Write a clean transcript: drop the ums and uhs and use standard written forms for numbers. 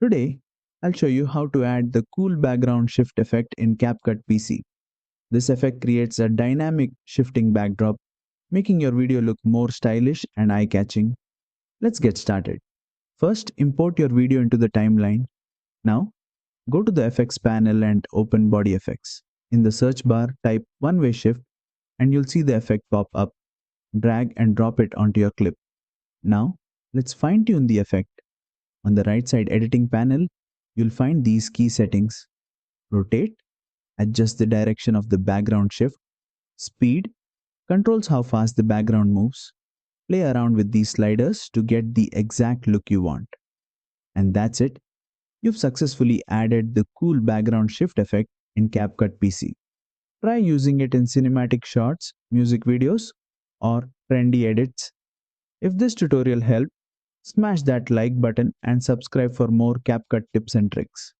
Today, I'll show you how to add the cool background shift effect in CapCut PC. This effect creates a dynamic shifting backdrop, making your video look more stylish and eye-catching. Let's get started. First, import your video into the timeline. Now, go to the effects panel and open body effects. In the search bar, type one-way shift and you'll see the effect pop up. Drag and drop it onto your clip. Now, let's fine-tune the effect. On the right side editing panel, you'll find these key settings. Rotate, adjust the direction of the background shift. Speed controls how fast the background moves. Play around with these sliders to get the exact look you want. And that's it. You've successfully added the cool background shift effect in CapCut PC. Try using it in cinematic shots, music videos, or trendy edits. If this tutorial helped, smash that like button and subscribe for more CapCut tips and tricks.